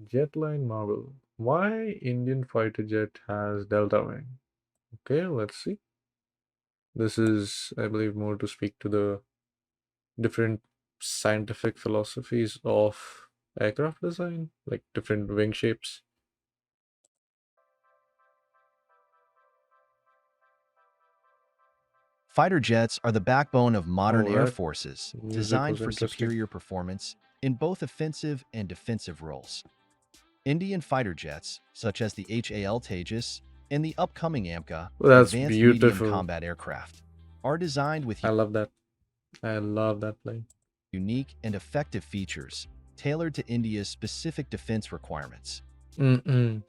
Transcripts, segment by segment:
Jetline Marvel. Why Indian fighter jet has delta wing? Okay, let's see. This is, I believe, more to speak to the different scientific philosophies of aircraft design, like different wing shapes. Fighter jets are the backbone of modern All air right, forces, music designed was for interesting. superior performance in both offensive and defensive roles. Indian fighter jets, such as the HAL Tejas and the upcoming AMCA, Well, that's Advanced Medium beautiful. Combat Aircraft, are designed with I love that. I love that plane. unique and effective features tailored to India's specific defense requirements. Mm-mm.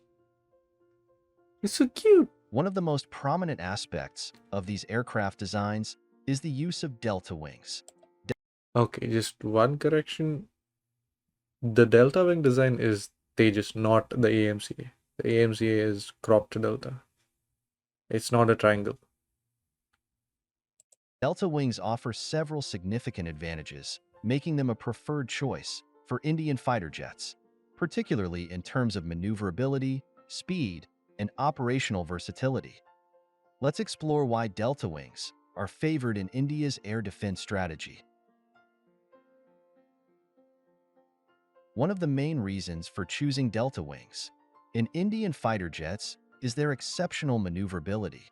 It's so cute. One of the most prominent aspects of these aircraft designs is the use of delta wings. Okay, just one correction. The delta wing design is Tejas, not the AMCA. The AMCA is cropped delta. It's not a triangle. Delta wings offer several significant advantages, making them a preferred choice for Indian fighter jets, particularly in terms of maneuverability, speed, and operational versatility. Let's explore why delta wings are favored in India's air defense strategy. One of the main reasons for choosing delta wings in Indian fighter jets is their exceptional maneuverability.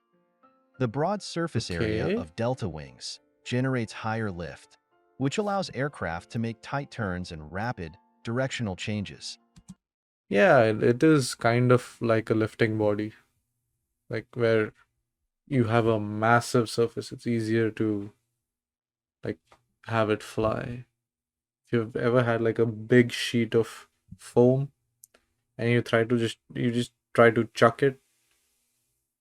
The broad surface area Okay. of delta wings generates higher lift, which allows aircraft to make tight turns and rapid directional changes. Yeah, it is kind of like a lifting body, like where you have a massive surface. It's easier to like have it fly. If you've ever had like a big sheet of foam and you just try to chuck it,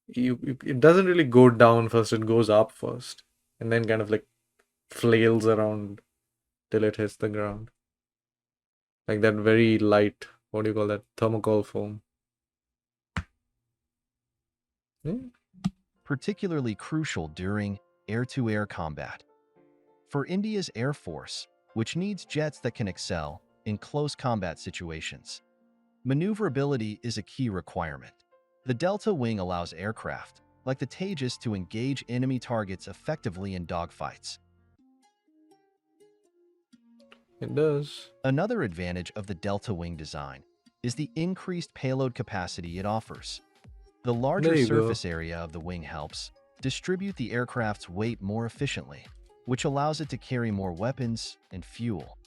it doesn't really go down first, it goes up first and then kind of like flails around till it hits the ground. Like that very light, what do you call that? Thermocol foam. Yeah. Particularly crucial during air-to-air combat. For India's Air Force, which needs jets that can excel in close combat situations, maneuverability is a key requirement. The delta wing allows aircraft, like the Tejas, to engage enemy targets effectively in dogfights. It does. Another advantage of the delta wing design is the increased payload capacity it offers. The There larger you go. surface area of the wing helps distribute the aircraft's weight more efficiently, which allows it to carry more weapons and fuel.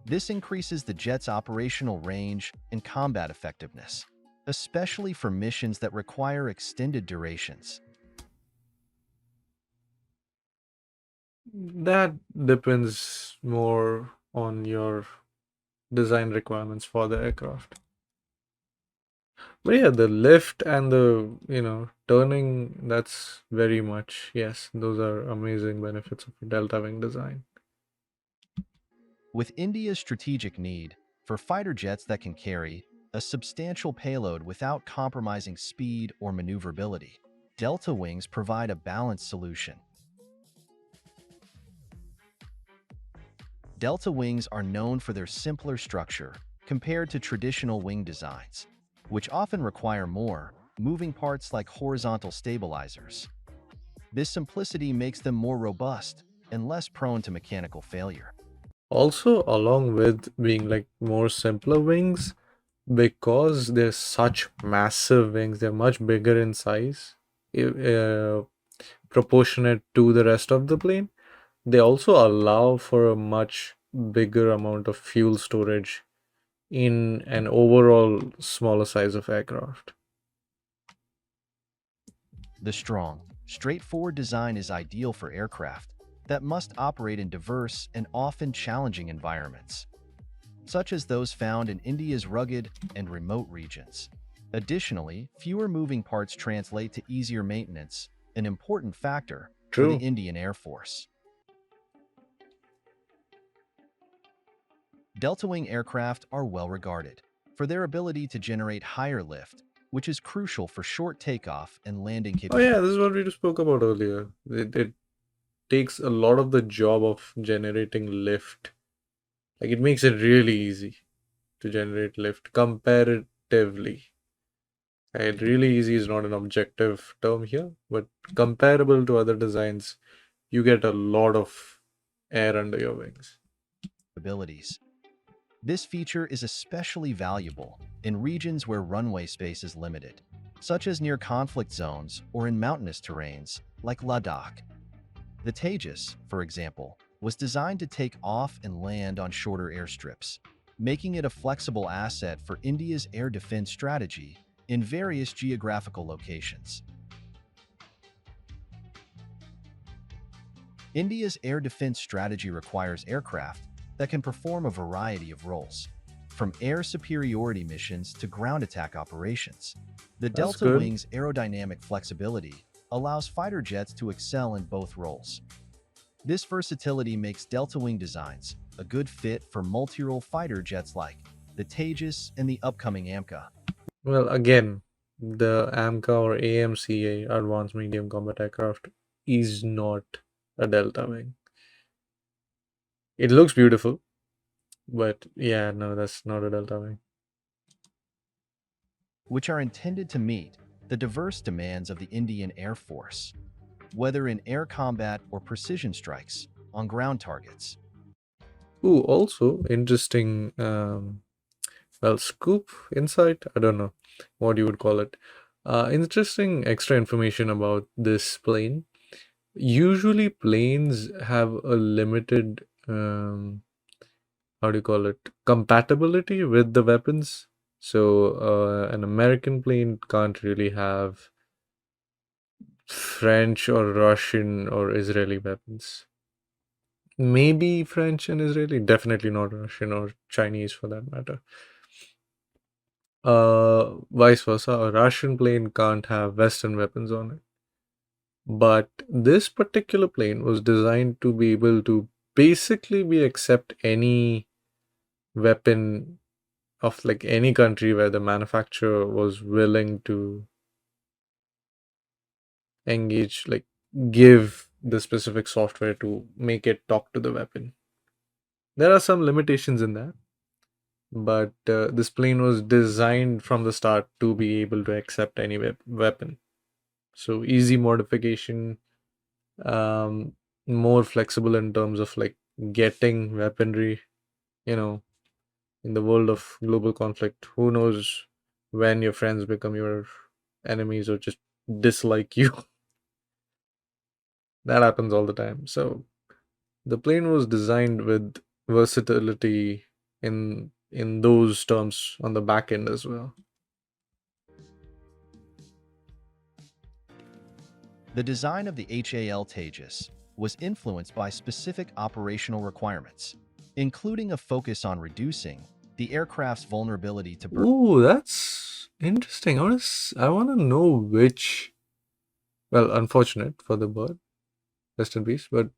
This increases the jet's operational range and combat effectiveness, especially for missions that require extended durations. That depends more on your design requirements for the aircraft. But yeah, the lift and the turning, that's very much, yes, those are amazing benefits of a delta wing design. With India's strategic need for fighter jets that can carry a substantial payload without compromising speed or maneuverability, delta wings provide a balanced solution. Delta wings are known for their simpler structure compared to traditional wing designs, which often require more moving parts like horizontal stabilizers. This simplicity makes them more robust and less prone to mechanical failure. Also, along with being like more simpler wings, because they're such massive wings, they're much bigger in size, uh, proportionate to the rest of the plane. They also allow for a much bigger amount of fuel storage in an overall smaller size of aircraft. The strong, straightforward design is ideal for aircraft that must operate in diverse and often challenging environments, such as those found in India's rugged and remote regions. Additionally, fewer moving parts translate to easier maintenance, an important factor for the True. Indian Air Force. Delta-wing aircraft are well regarded for their ability to generate higher lift, which is crucial for short takeoff and landing Oh capability. yeah, this is what we just spoke about earlier. It takes a lot of the job of generating lift. Like it makes it really easy. to generate lift comparatively. And really easy is not an objective term here, but comparable to other designs, you get a lot of air under your wings. abilities. This feature is especially valuable in regions where runway space is limited, such as near conflict zones or in mountainous terrains like Ladakh. The Tejas, for example, was designed to take off and land on shorter airstrips, making it a flexible asset for India's air defense strategy in various geographical locations. India's air defense strategy requires aircraft that can perform a variety of roles, from air superiority missions to ground attack operations. The That's Delta good. Wing's aerodynamic flexibility allows fighter jets to excel in both roles. This versatility makes Delta Wing designs a good fit for multi-role fighter jets like the Tejas and the upcoming AMCA. Well, again, the AMCA or AMCA, Advanced Medium Combat Aircraft, is not a Delta Wing. It looks beautiful, but yeah, no, that's not a Delta Wing. Which are intended to meet the diverse demands of the Indian Air Force, whether in air combat or precision strikes on ground targets. Ooh, also interesting, well, scoop, insight, I don't know what you would call it. Interesting extra information about this plane. Usually, planes have a limited, how do you call it, compatibility with the weapons. So, an American plane can't really have French or Russian or Israeli weapons. Maybe French and Israeli, definitely not Russian or Chinese for that matter. Vice versa, a Russian plane can't have Western weapons on it. But this particular plane was designed to be able to basically be accept any weapon of like any country where the manufacturer was willing to engage, like give the specific software to make it talk to the weapon. There are some limitations in that, but this plane was designed from the start to be able to accept any weapon. So easy modification, um, more flexible in terms of like getting weaponry. You know, in the world of global conflict, who knows when your friends become your enemies or just dislike you. That happens all the time. So the plane was designed with versatility in those terms on the back end as well. The design of the HAL Tejas was influenced by specific operational requirements, including a focus on reducing the aircraft's vulnerability to burn. Ooh, that's interesting. I want to know which. Well, unfortunate for the bird, rest in peace. But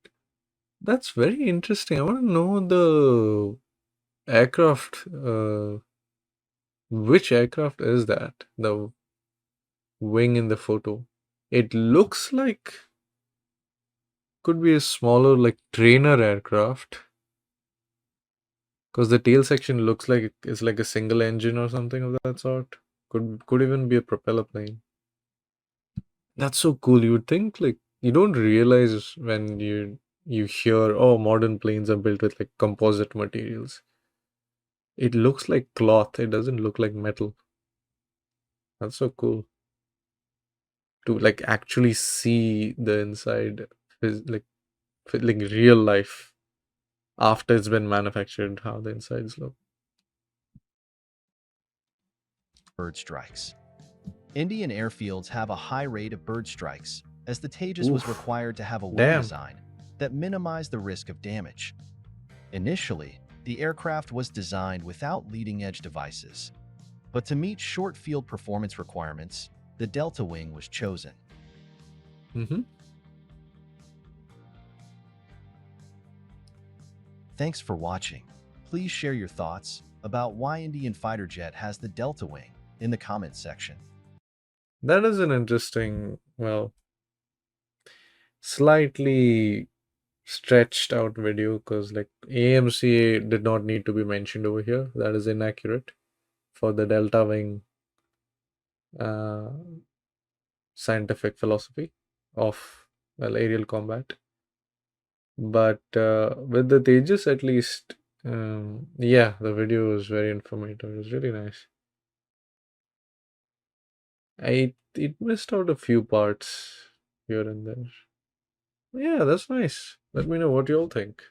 that's very interesting. I want to know the aircraft. Which aircraft is that? The wing in the photo. It looks like could be a smaller like trainer aircraft because the tail section looks like it's like a single engine or something of that sort. Could even be a propeller plane. That's so cool. You would think like you don't realize when you hear oh modern planes are built with like composite materials. It looks like cloth. It doesn't look like metal. That's so cool to like actually see the inside, like like real life after it's been manufactured, how the insides look. Bird strikes. Indian airfields have a high rate of bird strikes, as the Tejas was Oof, required to have a wing damn. design that minimized the risk of damage. Initially, the aircraft was designed without leading-edge devices, but to meet short field performance requirements, the Delta Wing was chosen. Mm-hmm. Thanks for watching. Please share your thoughts about why Indian fighter jet has the Delta Wing in the comments section. That is an interesting, well, slightly stretched out video because like AMC did not need to be mentioned over here. That is inaccurate for the delta wing uh, scientific philosophy of well aerial combat. But with the Tejas, at least, yeah, the video was very informative. It was really nice. It missed out a few parts here and there. Yeah, that's nice. Let me know what you all think.